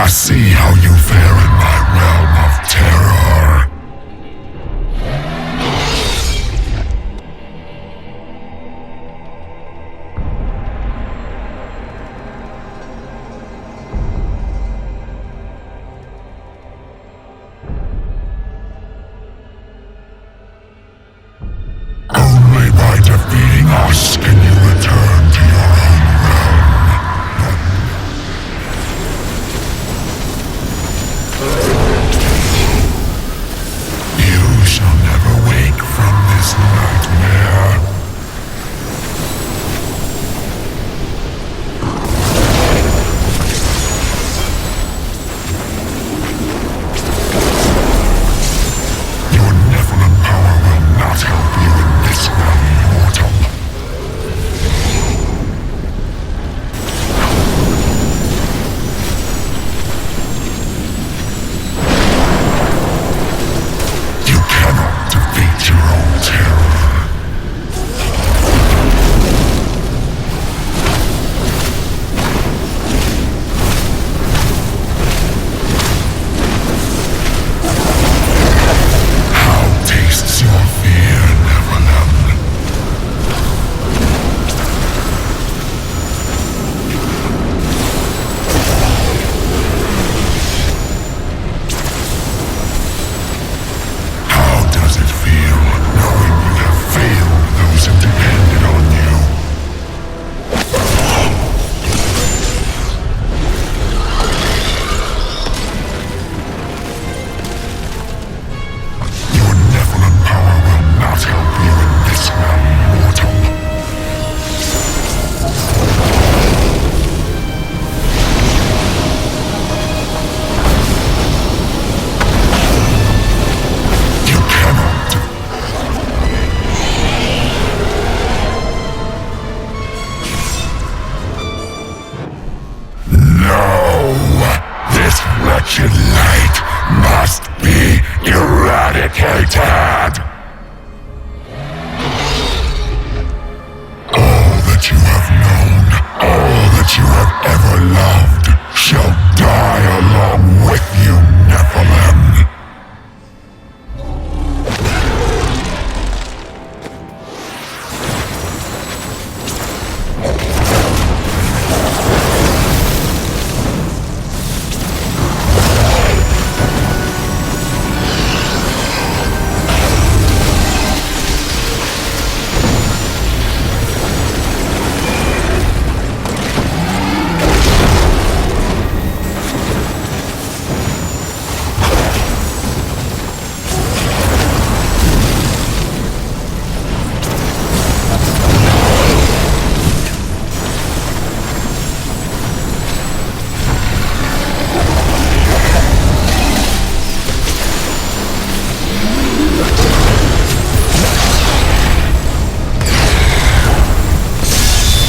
see how you fare in my realm of terror. Only by defeating us can you return to your own realm. You shall never wake from this nightmare. Your Nephilim power will not help you in this realm, mortal. You cannot defeat your own terror. How tastes your fear, Nephilim? How does it feel knowing you have failed those who depended on you? Your Nephilim power will not help you in this realm, mortal. You cannot. No! This wretched light must be eradicated! All that you have known, all that you have ever loved, shall die along with you, Nephilim.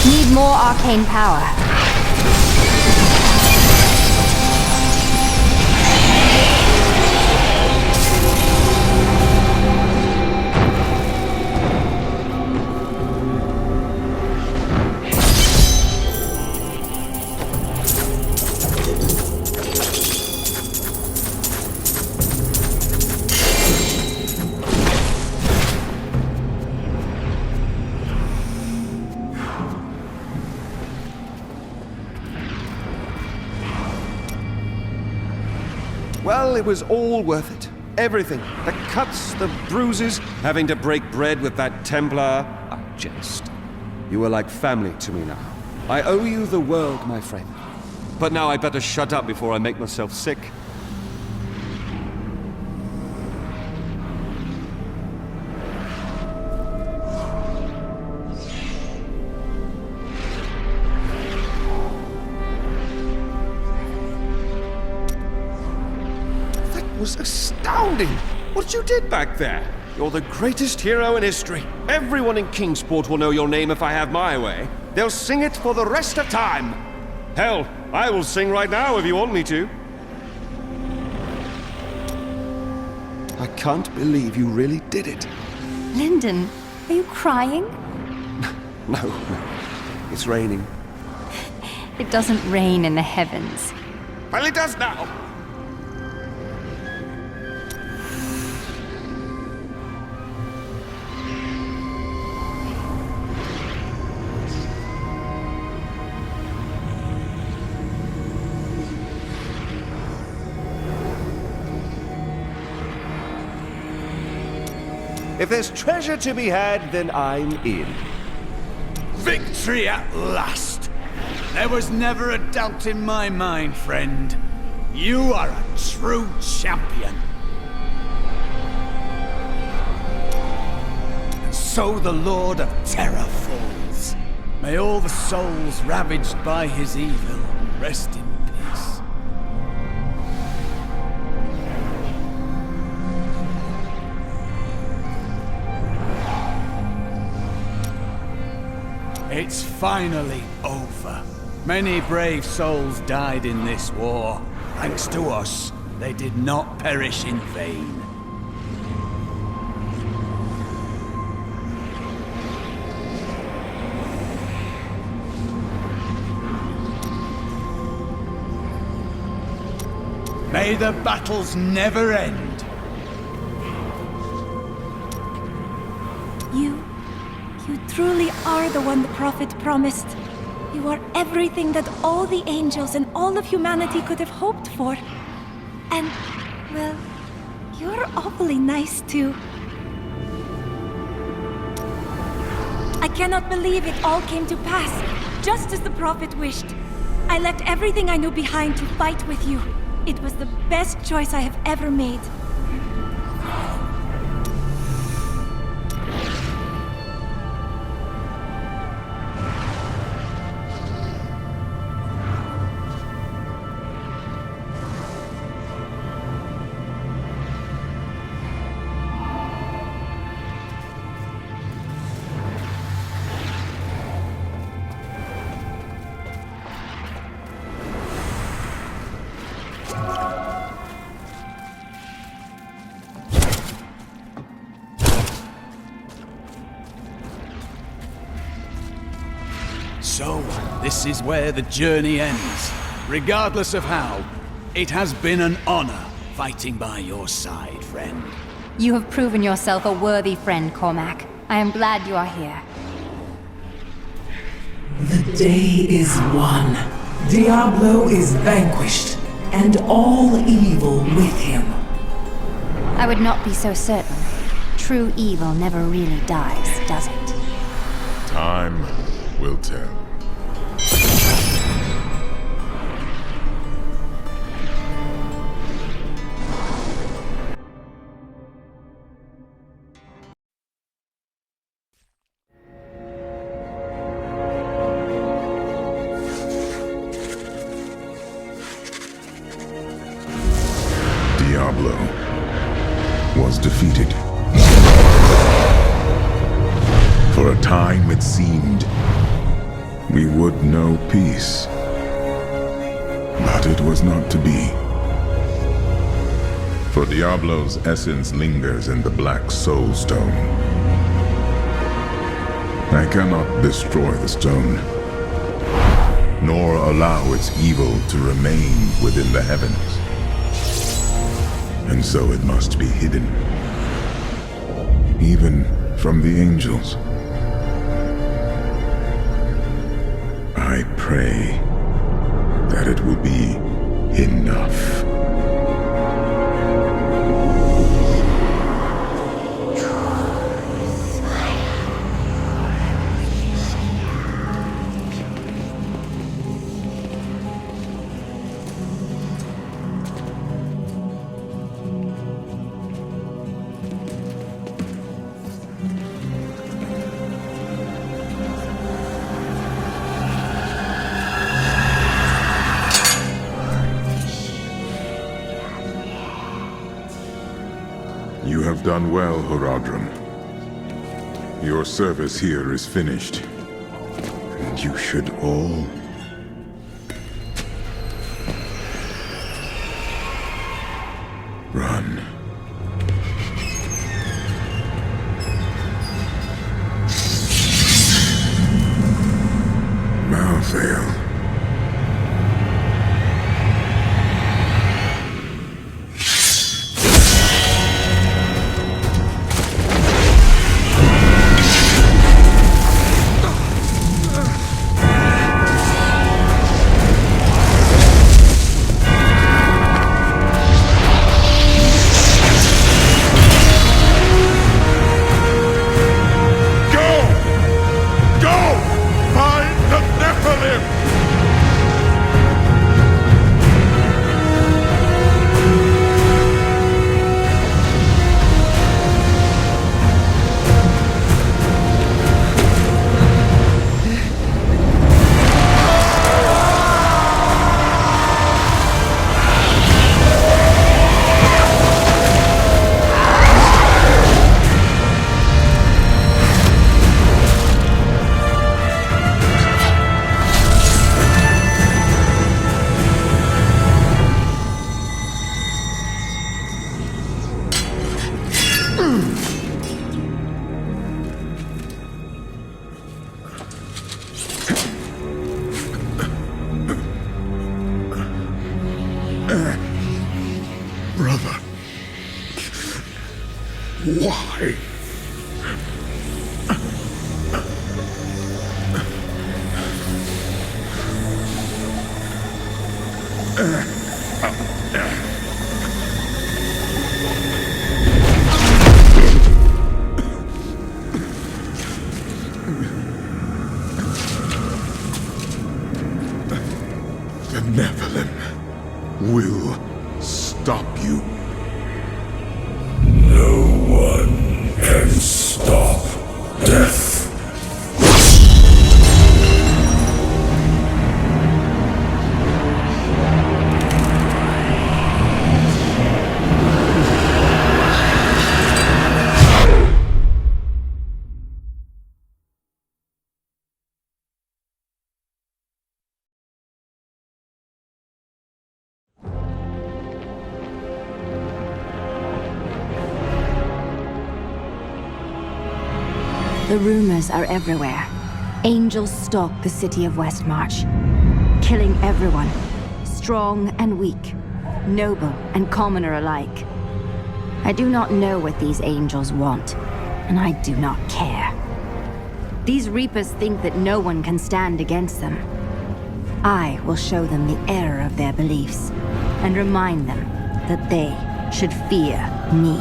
Need more arcane power. Well, it was all worth it. Everything. The cuts, the bruises, having to break bread with that Templar. I jest. You are like family to me now. I owe you the world, my friend. But now I better shut up before I make myself sick. Was astounding! What you did back there! You're the greatest hero in history. Everyone in Kingsport will know your name if I have my way. They'll sing it for the rest of time. Hell, I will sing right now if you want me to. I can't believe you really did it. Lyndon, are you crying? No, it's raining. It doesn't rain in the heavens. Well, it does now. If there's treasure to be had, then I'm in. Victory at last! There was never a doubt in my mind, friend. You are a true champion. And so the Lord of Terror falls. May all the souls ravaged by his evil rest in peace. It's finally over. Many brave souls died in this war. Thanks to us, they did not perish in vain. May the battles never end. You truly are the one the prophet promised. You are everything that all the angels and all of humanity could have hoped for. And, well, you're awfully nice too. I cannot believe it all came to pass, just as the prophet wished. I left everything I knew behind to fight with you. It was the best choice I have ever made. So, this is where the journey ends. Regardless of how, it has been an honor fighting by your side, friend. You have proven yourself a worthy friend, Cormac. I am glad you are here. The day is won. Diablo is vanquished, and all evil with him. I would not be so certain. True evil never really dies, does it? Time will tell. Diablo was defeated. For a time it seemed we would know peace. But it was not to be. For Diablo's essence lingers in the Black Soul Stone. I cannot destroy the stone, nor allow its evil to remain within the heavens. And so it must be hidden, even from the angels. I pray that it will be enough. You have done well, Horadrim. Your service here is finished, and you should all run. Malthael. Brother. Why? The Nephilim will stop you. No one can stop death. The rumors are everywhere. Angels stalk the city of Westmarch, killing everyone, strong and weak, noble and commoner alike. I do not know what these angels want, and I do not care. These Reapers think that no one can stand against them. I will show them the error of their beliefs, and remind them that they should fear me.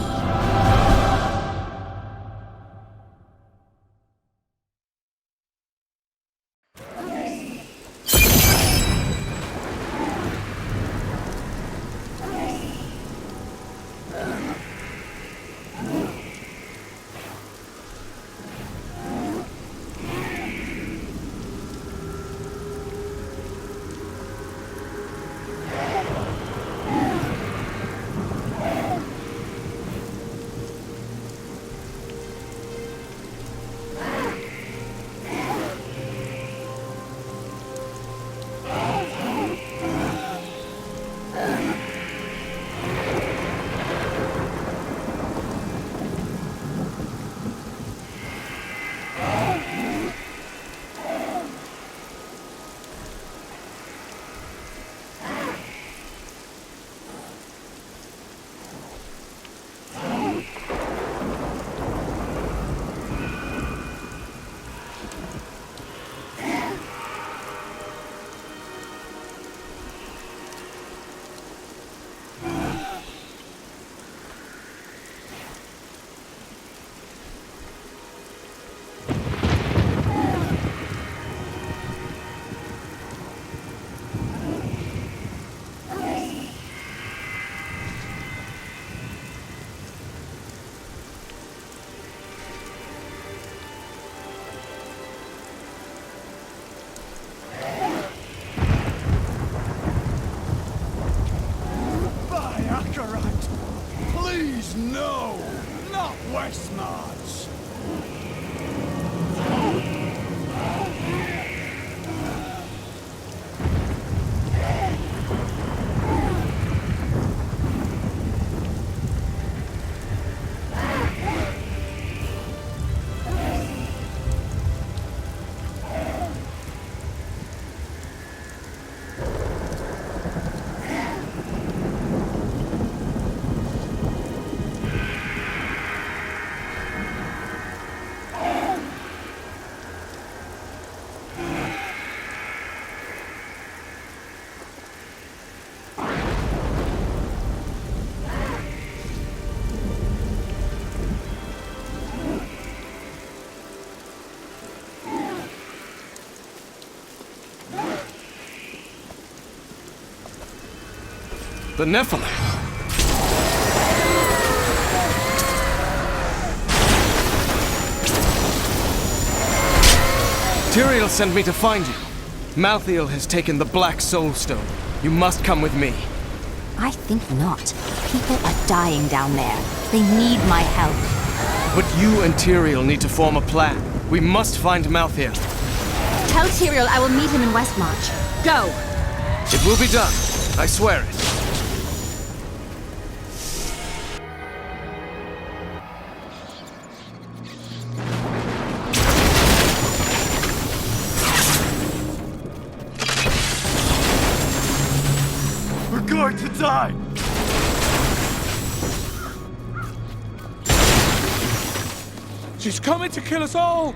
Please, no! Not Westmarch! The Nephilim! Tyrael sent me to find you. Malthael has taken the Black Soul Stone. You must come with me. I think not. People are dying down there. They need my help. But you and Tyrael need to form a plan. We must find Malthael. Tell Tyrael I will meet him in Westmarch. Go! It will be done. I swear it. die! She's coming to kill us all!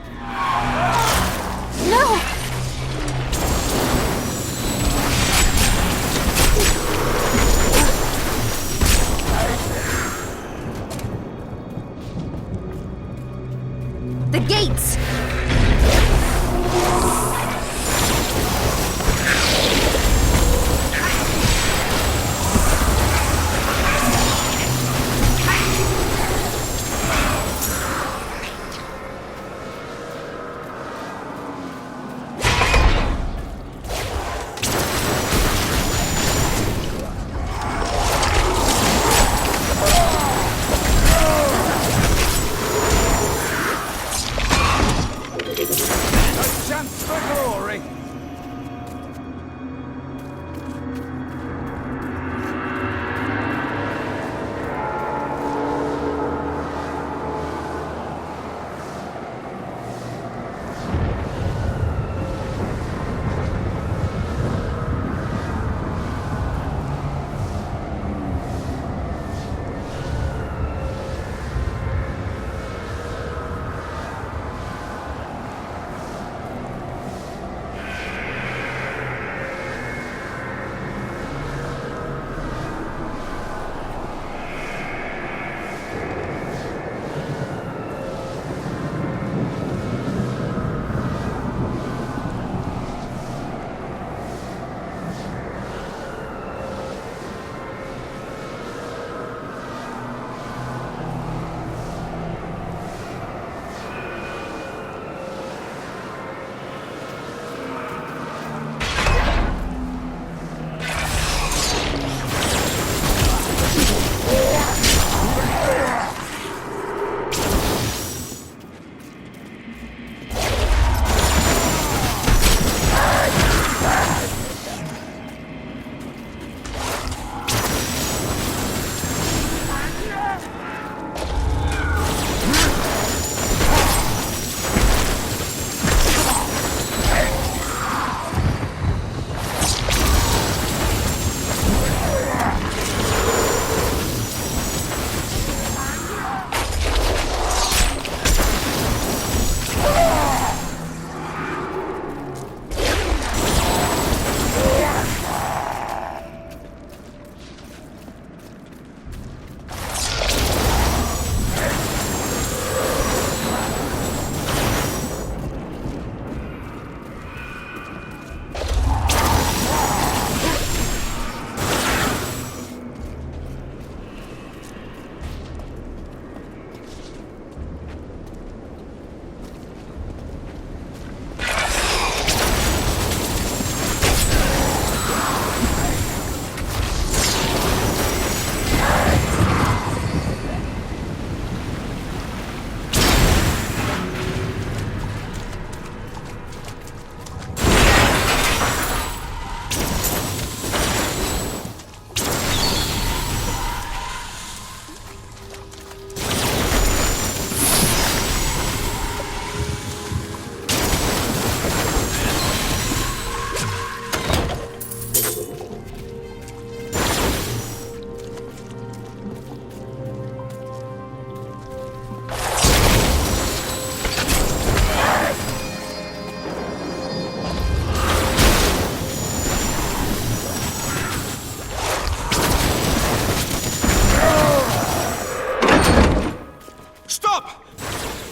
No! The gates! Chance for glory!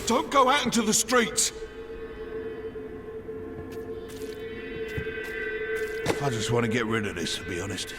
Don't go out into the streets! I just want to get rid of this, to be honest.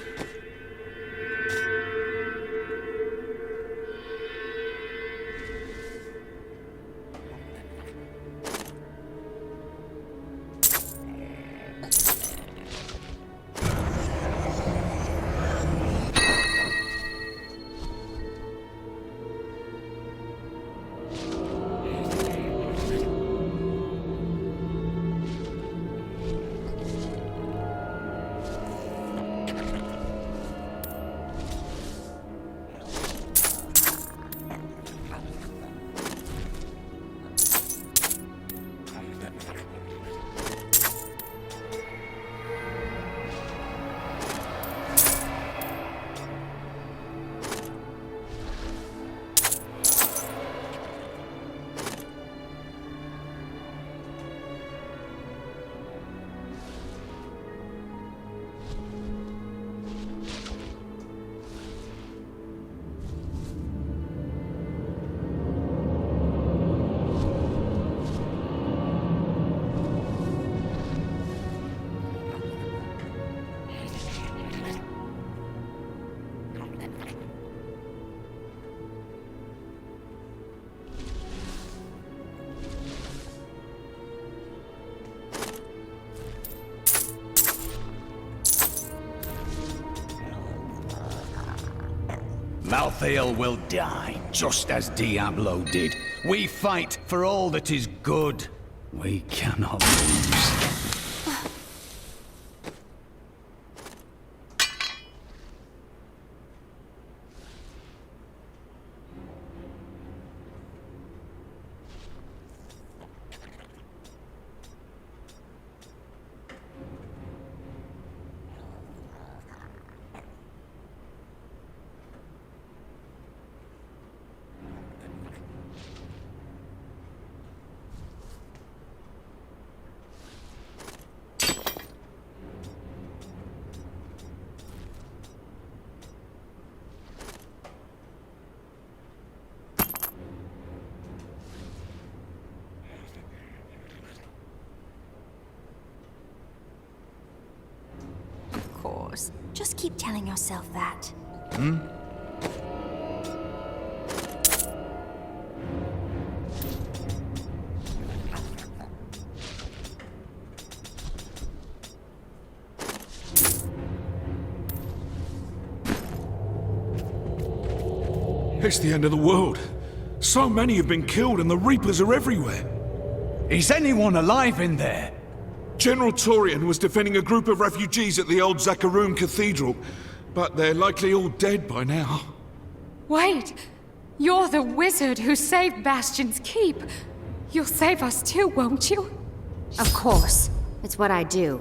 Malthael will die, just as Diablo did. We fight for all that is good. We cannot lose. Of course. Just keep telling yourself that. It's the end of the world. So many have been killed and the Reapers are everywhere. Is anyone alive in there? General Torian was defending a group of refugees at the old Zakharoon Cathedral, but they're likely all dead by now. Wait! You're the wizard who saved Bastion's Keep. You'll save us too, won't you? Of course. It's what I do.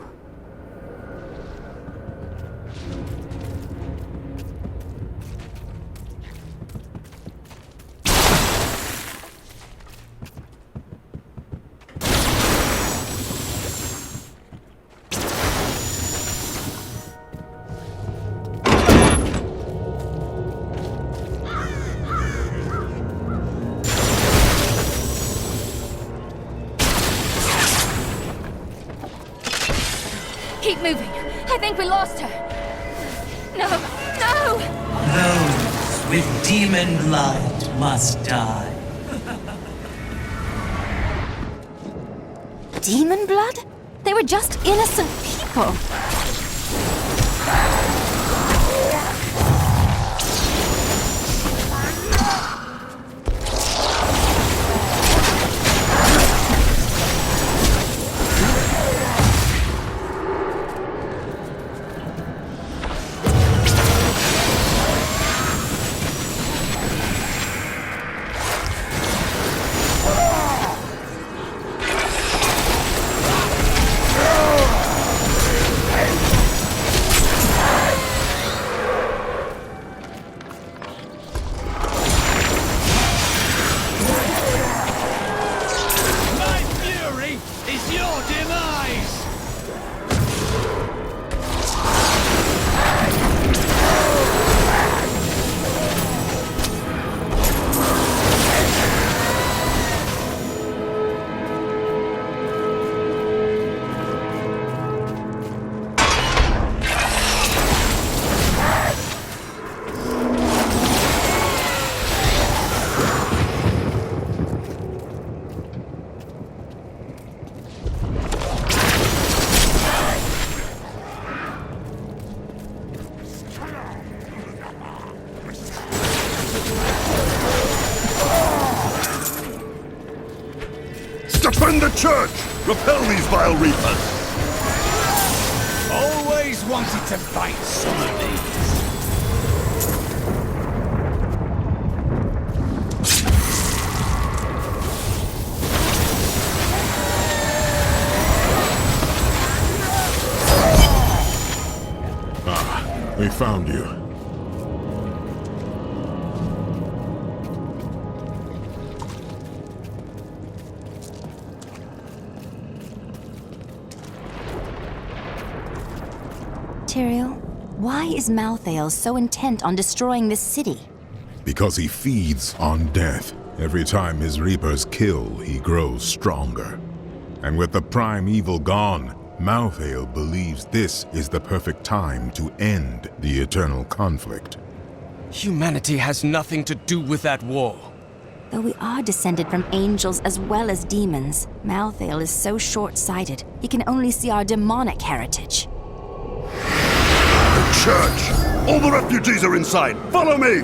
Keep moving. I think we lost her. No, no! Those with demon blood must die. Demon blood? They were just innocent people. Defend the church! Repel these vile reapers! Always wanted to fight some of these. They found you. Tyrael, why is Malthael so intent on destroying this city? Because he feeds on death. Every time his reapers kill, he grows stronger. And with the prime evil gone, Malthael believes this is the perfect time to end the eternal conflict. Humanity has nothing to do with that war. Though we are descended from angels as well as demons, Malthael is so short-sighted, he can only see our demonic heritage. The church! All the refugees are inside! Follow me!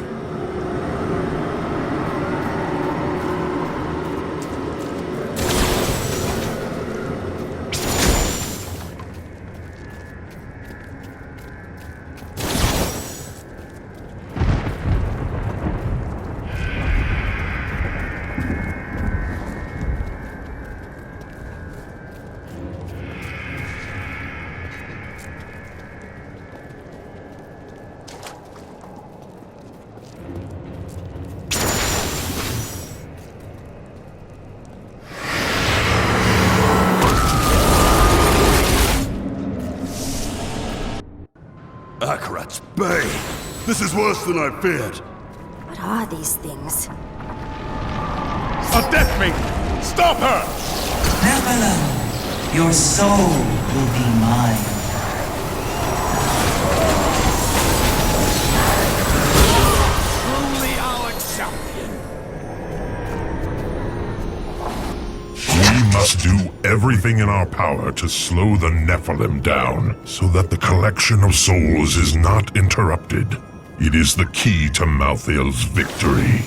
Bay, this is worse than I feared. What are these things? A death maiden! Stop her! Nephilim, your soul will be mine. Truly our champion. We must do everything in our power to slow the Nephilim down, so that the collection of souls is not interrupted. It is the key to Malthael's victory.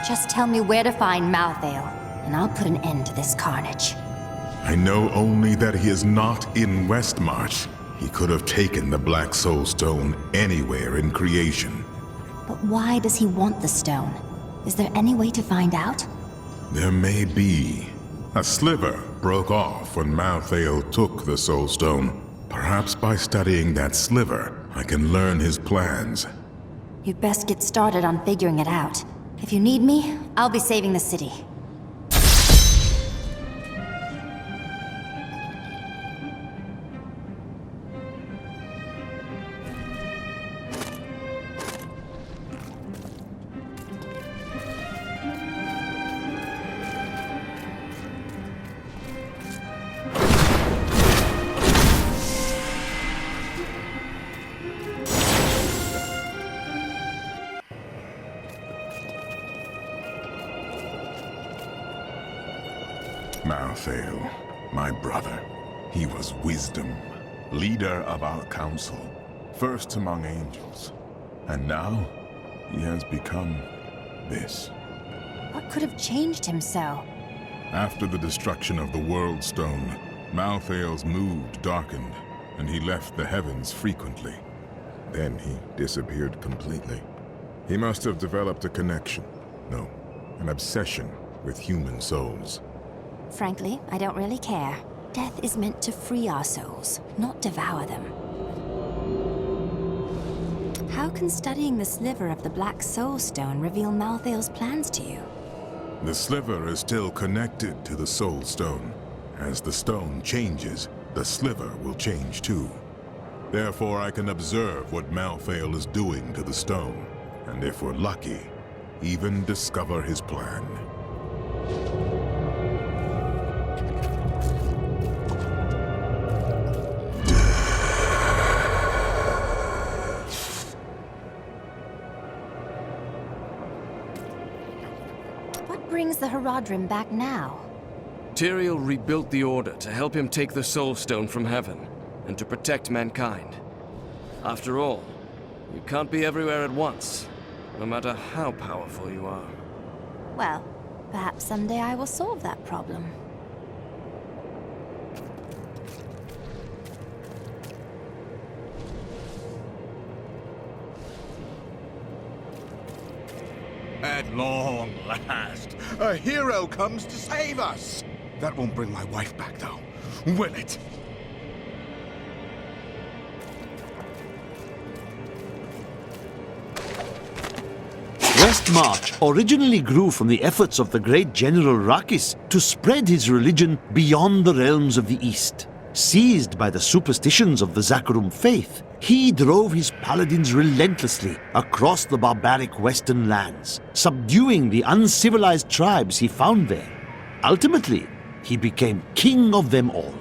Just tell me where to find Malthael, and I'll put an end to this carnage. I know only that he is not in Westmarch. He could have taken the Black Soul Stone anywhere in creation. But why does he want the stone? Is there any way to find out? There may be. A sliver broke off when Malthael took the Soul Stone. Perhaps by studying that sliver, I can learn his plans. You'd best get started on figuring it out. If you need me, I'll be saving the city. Malthael, my brother. He was wisdom, leader of our council, first among angels. And now, he has become this. What could have changed him so? After the destruction of the World Stone, Malthael's mood darkened, and he left the heavens frequently. Then he disappeared completely. He must have developed a connection, no, an obsession with human souls. Frankly, I don't really care. Death is meant to free our souls, not devour them. How can studying the sliver of the Black Soul Stone reveal Malthael's plans to you? The sliver is still connected to the Soul Stone. As the stone changes, the sliver will change too. Therefore, I can observe what Malthael is doing to the stone, and if we're lucky, even discover his plan. What brings the Haradrim back now? Tyrael rebuilt the Order to help him take the Soul Stone from heaven, and to protect mankind. After all, you can't be everywhere at once, no matter how powerful you are. Well, perhaps someday I will solve that problem. At long last, a hero comes to save us. That won't bring my wife back, though, will it? Westmarch originally grew from the efforts of the great General Rakis to spread his religion beyond the realms of the East. Seized by the superstitions of the Zakarum faith, he drove his paladins relentlessly across the barbaric western lands, subduing the uncivilized tribes he found there. Ultimately, he became king of them all.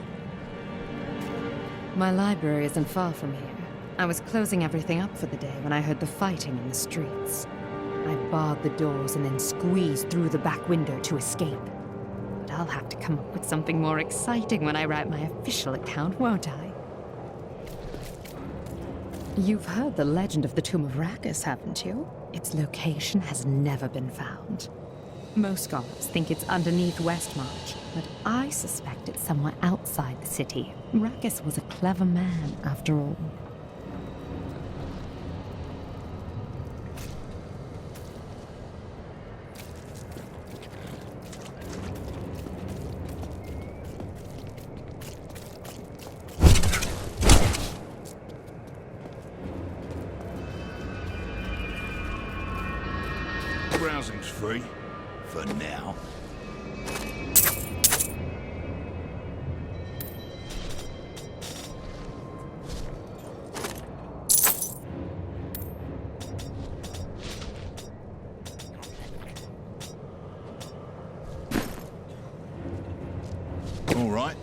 My library isn't far from here. I was closing everything up for the day when I heard the fighting in the streets. I barred the doors and then squeezed through the back window to escape. But I'll have to come up with something more exciting when I write my official account, won't I? You've heard the legend of the Tomb of Rakis, haven't you? Its location has never been found. Most scholars think it's underneath Westmarch, but I suspect it's somewhere outside the city. Rakis was a clever man, after all. free. For now. All right.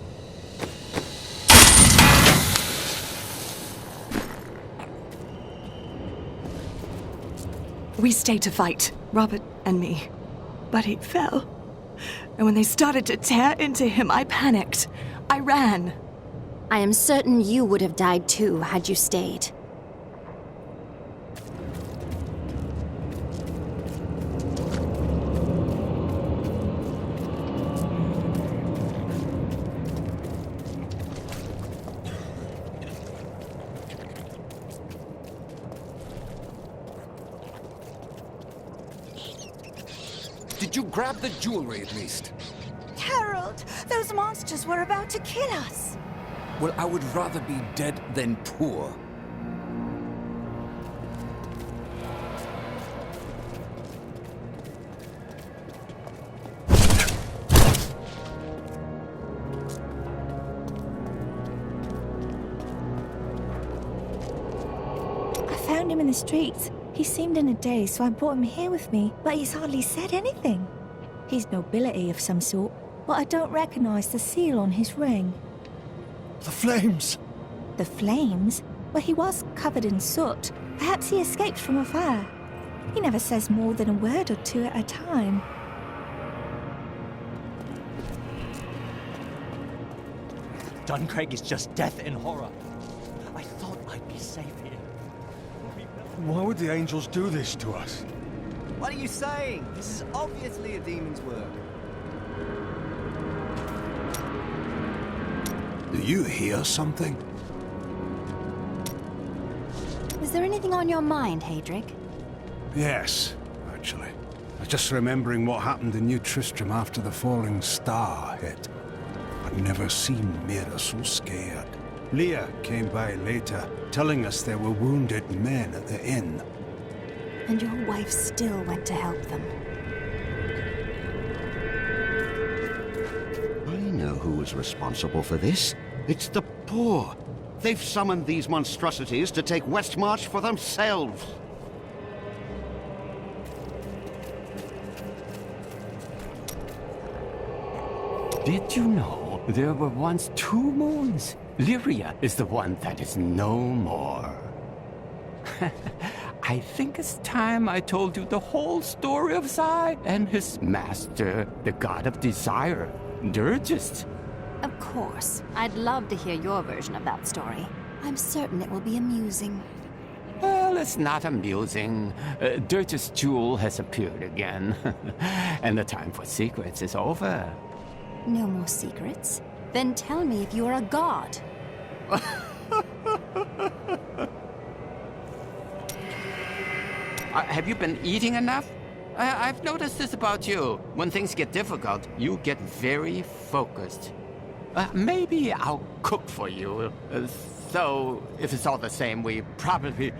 We stayed to fight, Robert and me. But he fell. And when they started to tear into him, I panicked. I ran. I am certain you would have died too had you stayed. Did you grab the jewelry at least? Harold, those monsters were about to kill us. Well, I would rather be dead than poor. I found him in the streets. He seemed in a daze, so I brought him here with me, but he's hardly said anything. He's nobility of some sort, but I don't recognize the seal on his ring. The flames! The flames? Well, he was covered in soot. Perhaps he escaped from a fire. He never says more than a word or two at a time. Duncraig is just death and horror. I thought I'd be safe here. Why would the angels do this to us? What are you saying? This is obviously a demon's work. Do you hear something? Was there anything on your mind, Hadric? Yes, actually. I was just remembering what happened in New Tristram after the falling star hit. I'd never seen Mira so scared. Leah came by later, telling us there were wounded men at the inn. And your wife still went to help them. I know who was responsible for this. It's the poor. They've summoned these monstrosities to take Westmarch for themselves. Did you know there were once 2 moons? Lyria is the one that is no more. I think it's time I told you the whole story of Zai and his master, the god of desire, Dirgist. Of course. I'd love to hear your version of that story. I'm certain it will be amusing. Well, it's not amusing. Dirgist's jewel has appeared again, and the time for secrets is over. No more secrets? Then tell me if you're a god. Have you been eating enough? I've noticed this about you. When things get difficult, you get very focused. Maybe I'll cook for you. So, if it's all the same, we probably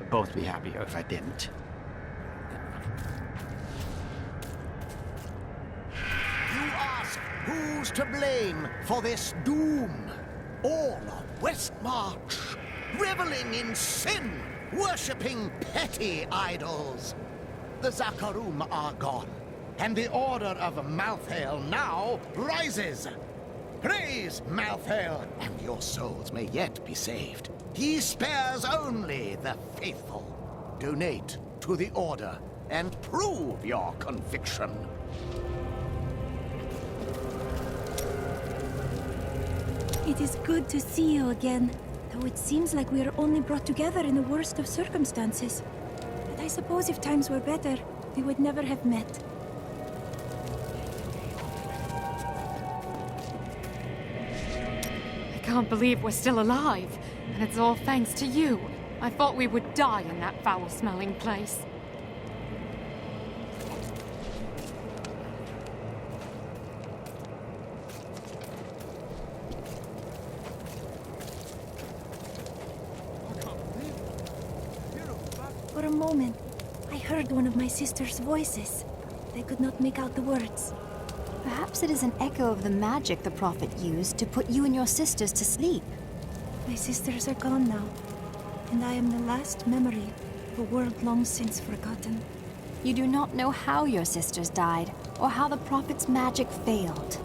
both be happier if I didn't. You ask who's to blame for this doom? All of Westmarch, reveling in sin, worshipping petty idols. The Zakarum are gone, and the Order of Malthael now rises. Praise Malthael, and your souls may yet be saved. He spares only the faithful. Donate to the Order and prove your conviction. It is good to see you again, though it seems like we are only brought together in the worst of circumstances. But I suppose if times were better, we would never have met. I can't believe we're still alive, and it's all thanks to you. I thought we would die in that foul-smelling place. For a moment, I heard one of my sister's voices. They could not make out the words. Perhaps it is an echo of the magic the Prophet used to put you and your sisters to sleep. My sisters are gone now, and I am the last memory of a world long since forgotten. You do not know how your sisters died, or how the Prophet's magic failed.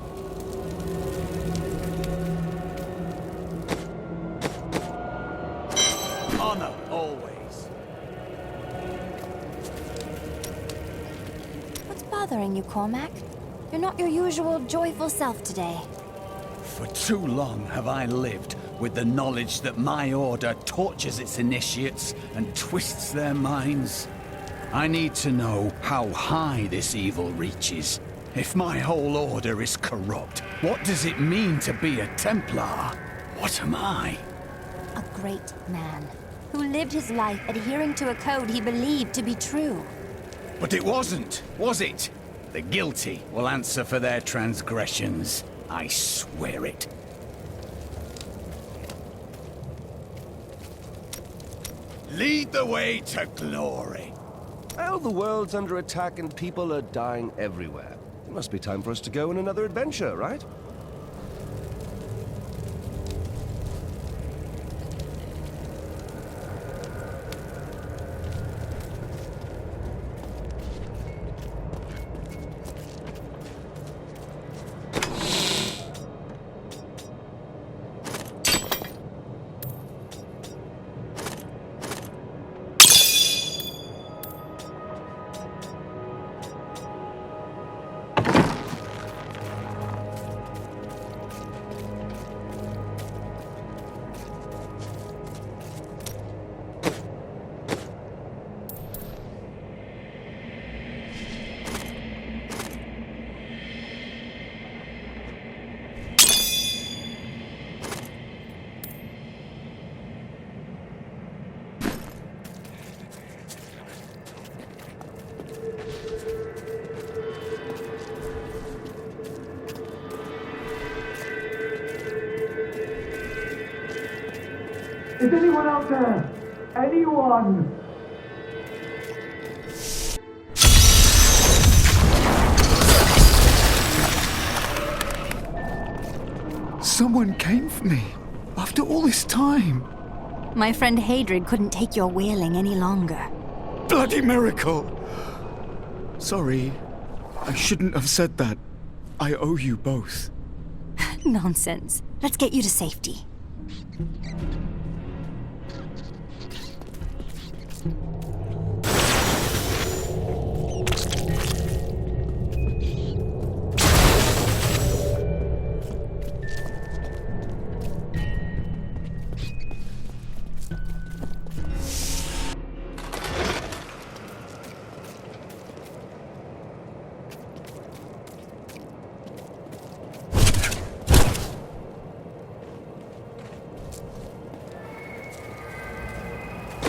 Honor, always. What's bothering you, Cormac? You're not your usual joyful self today. For too long have I lived with the knowledge that my order tortures its initiates and twists their minds. I need to know how high this evil reaches. If my whole order is corrupt, what does it mean to be a Templar? What am I? A great man, who lived his life adhering to a code he believed to be true. But it wasn't, was it? The guilty will answer for their transgressions. I swear it. Lead the way to glory. Well, the world's under attack and people are dying everywhere. It must be time for us to go on another adventure, right? Is anyone out there? Anyone? Someone came for me, after all this time. My friend Hadrid couldn't take your wailing any longer. Bloody miracle! Sorry, I shouldn't have said that. I owe you both. Nonsense. Let's get you to safety.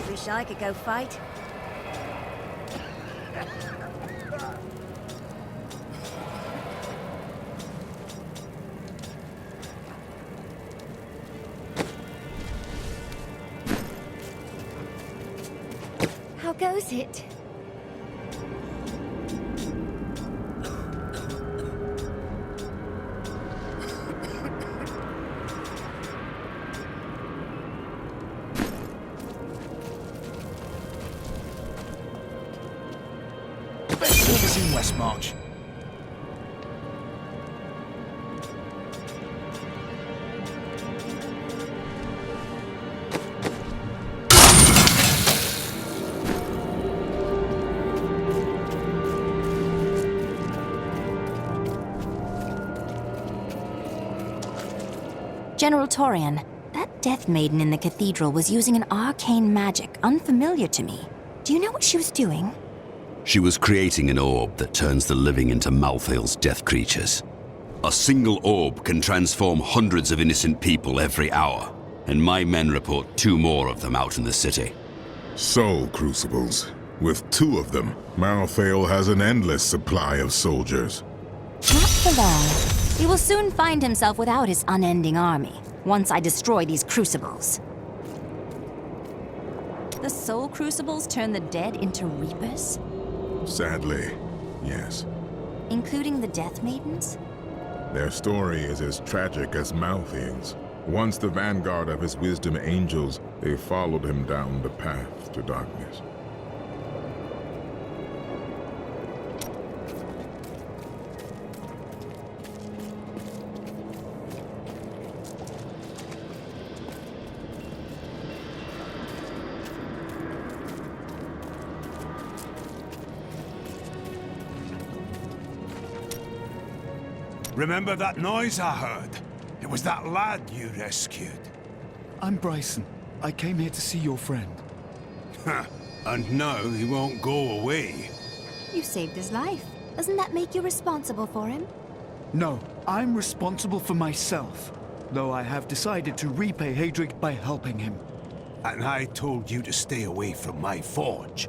Wish I could go fight. How goes it? Best service in Westmarch. General Torian, that Death Maiden in the cathedral was using an arcane magic unfamiliar to me. Do you know what she was doing? She was creating an orb that turns the living into Malthael's death creatures. A single orb can transform hundreds of innocent people every hour, and my men report 2 more of them out in the city. Soul crucibles. With 2 of them, Malthael has an endless supply of soldiers. Not for long. He will soon find himself without his unending army, once I destroy these crucibles. The soul crucibles turn the dead into reapers? Sadly, yes. Including the Death Maidens? Their story is as tragic as Malthael's. Once the vanguard of his wisdom angels, they followed him down the path to darkness. Remember that noise I heard? It was that lad you rescued. I'm Bryson. I came here to see your friend. And now he won't go away. You saved his life. Doesn't that make you responsible for him? No, I'm responsible for myself. Though I have decided to repay Hadric by helping him. And I told you to stay away from my forge.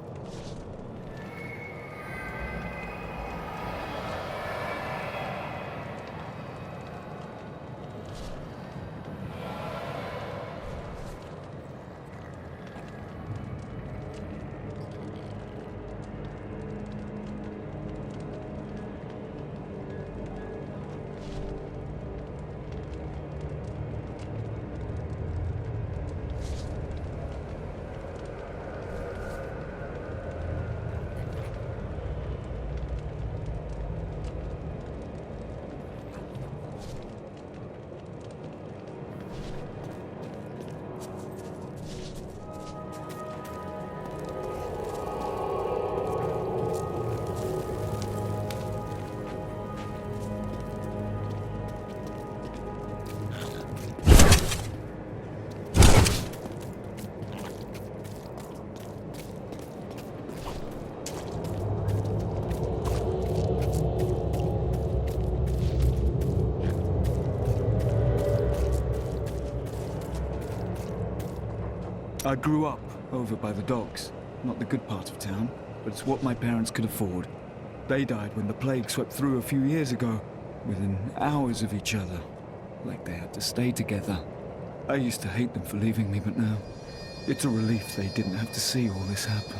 I grew up over by the docks. Not the good part of town, but it's what my parents could afford. They died when the plague swept through a few years ago, within hours of each other. Like they had to stay together. I used to hate them for leaving me, but now, it's a relief they didn't have to see all this happen.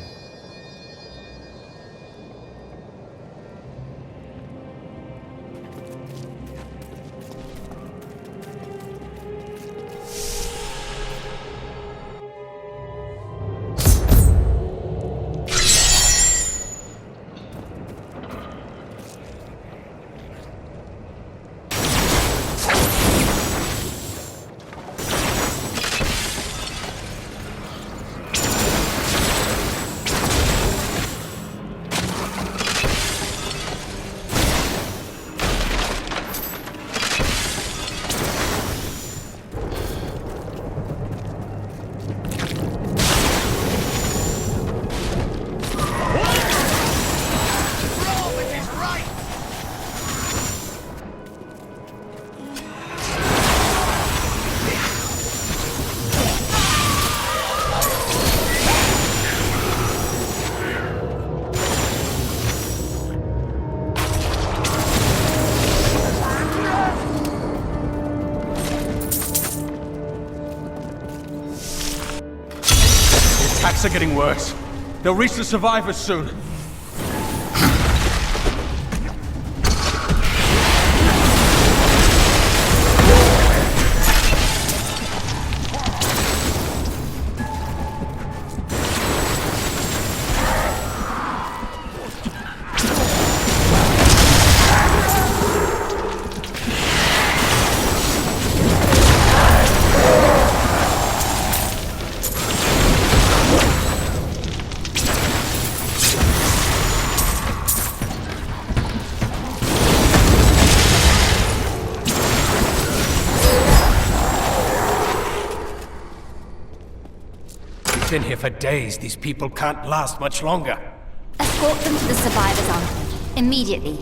Attacks are getting worse. They'll reach the survivors soon. Been here for days. These people can't last much longer. Escort them to the survivors' enclave. Immediately.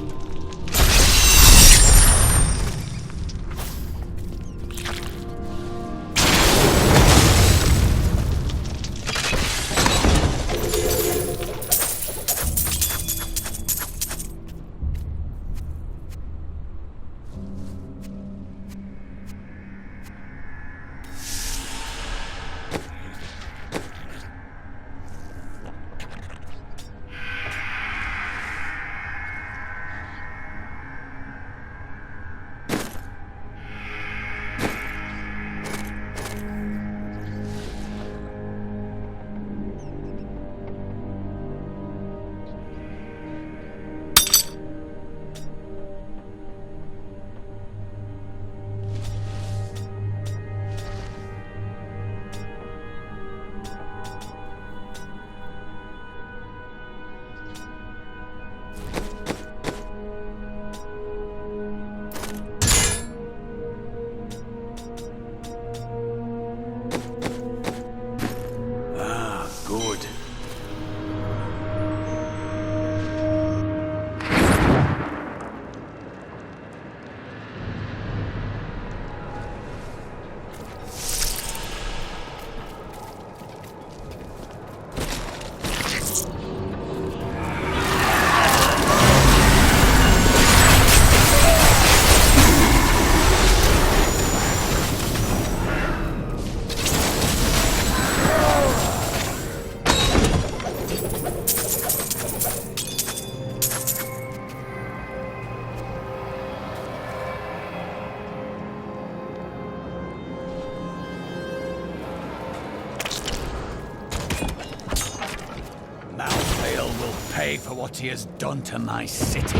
for what he has done to my city.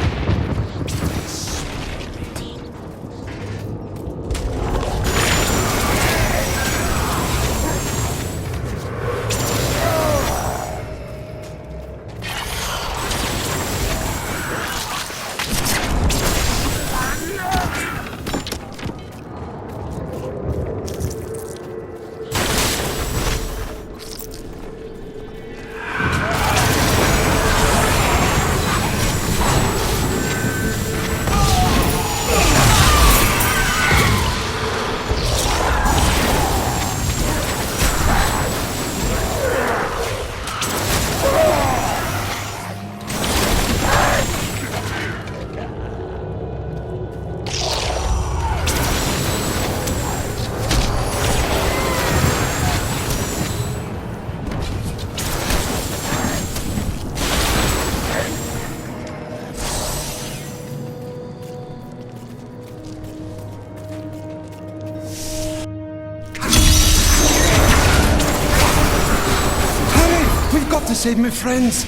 To save my friends.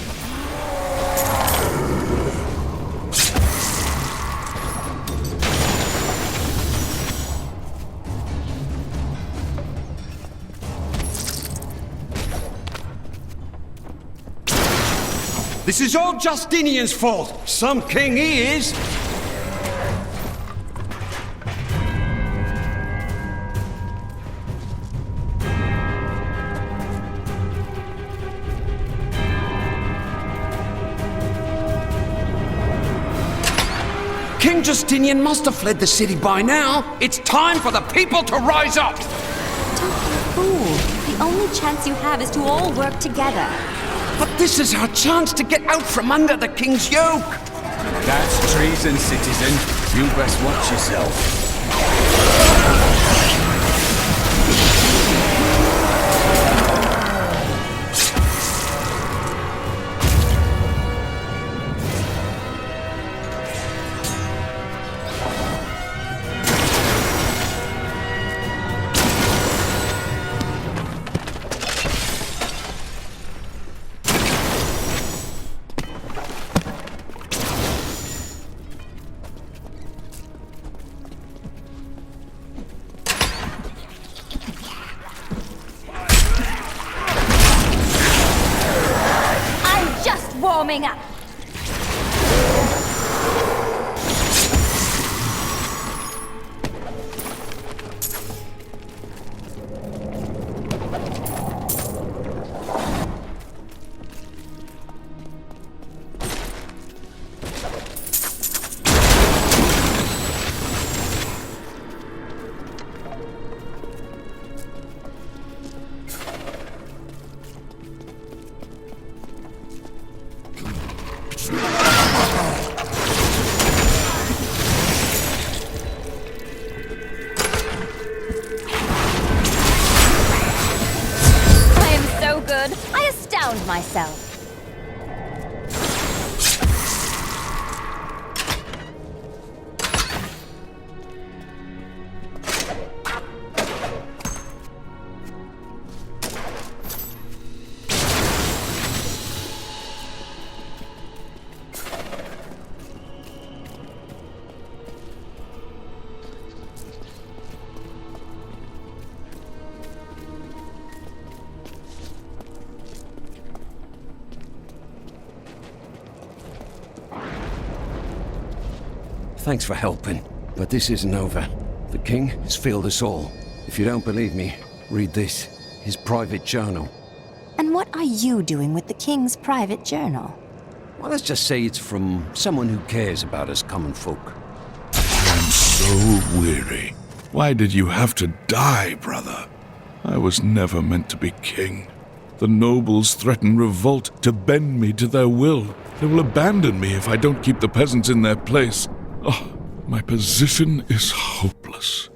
This is all Justinian's fault. Some king he is. King Justinian must have fled the city by now. It's time for the people to rise up! Don't be a fool. The only chance you have is to all work together. But this is our chance to get out from under the king's yoke! That's treason, citizen. You best watch yourself. Warming up. I astound myself. Thanks for helping, but this isn't over. The king has failed us all. If you don't believe me, read this. His private journal. And what are you doing with the king's private journal? Well, let's just say it's from someone who cares about us common folk. I'm so weary. Why did you have to die, brother? I was never meant to be king. The nobles threaten revolt to bend me to their will. They will abandon me if I don't keep the peasants in their place. Oh, my position is hopeless.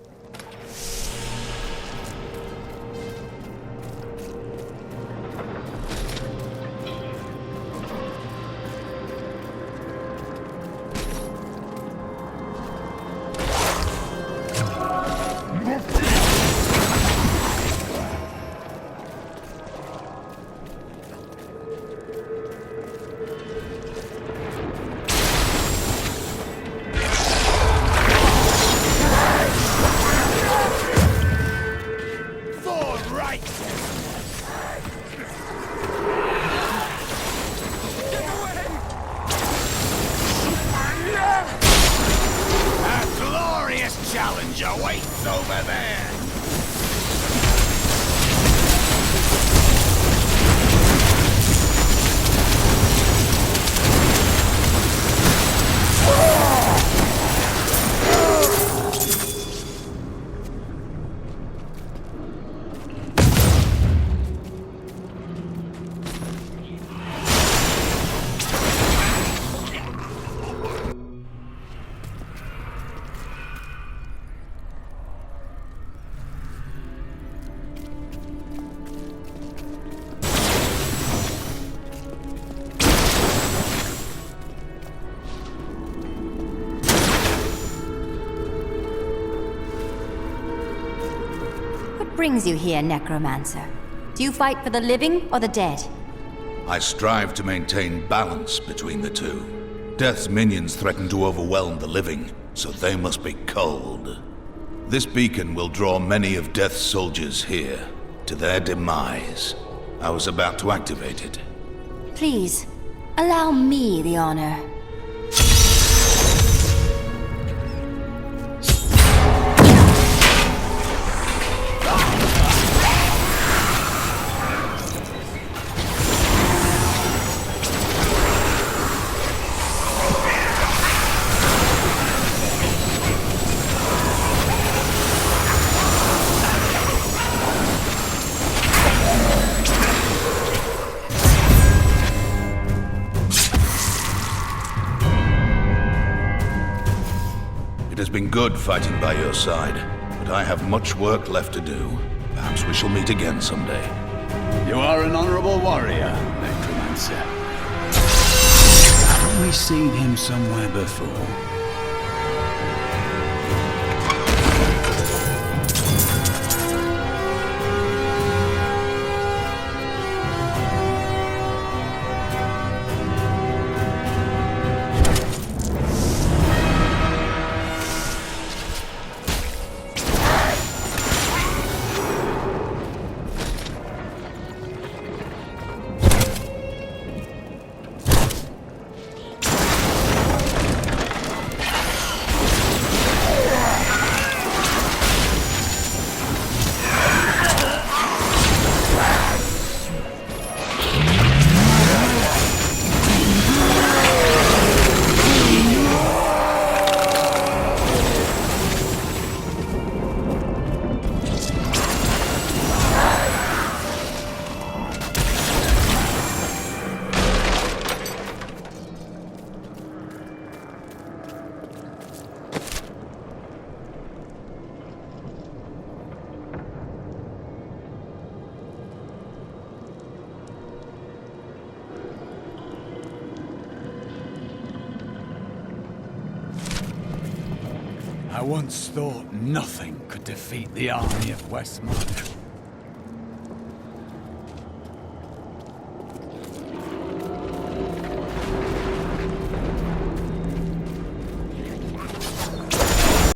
challenge awaits over there! What brings you here, Necromancer? Do you fight for the living or the dead? I strive to maintain balance between the two. Death's minions threaten to overwhelm the living, so they must be culled. This beacon will draw many of Death's soldiers here, to their demise. I was about to activate it. Please, allow me the honor. It has been good fighting by your side, but I have much work left to do. Perhaps we shall meet again someday. You are an honorable warrior, Necromancer. Haven't we seen him somewhere before? I once thought nothing could defeat the army of Westmarch.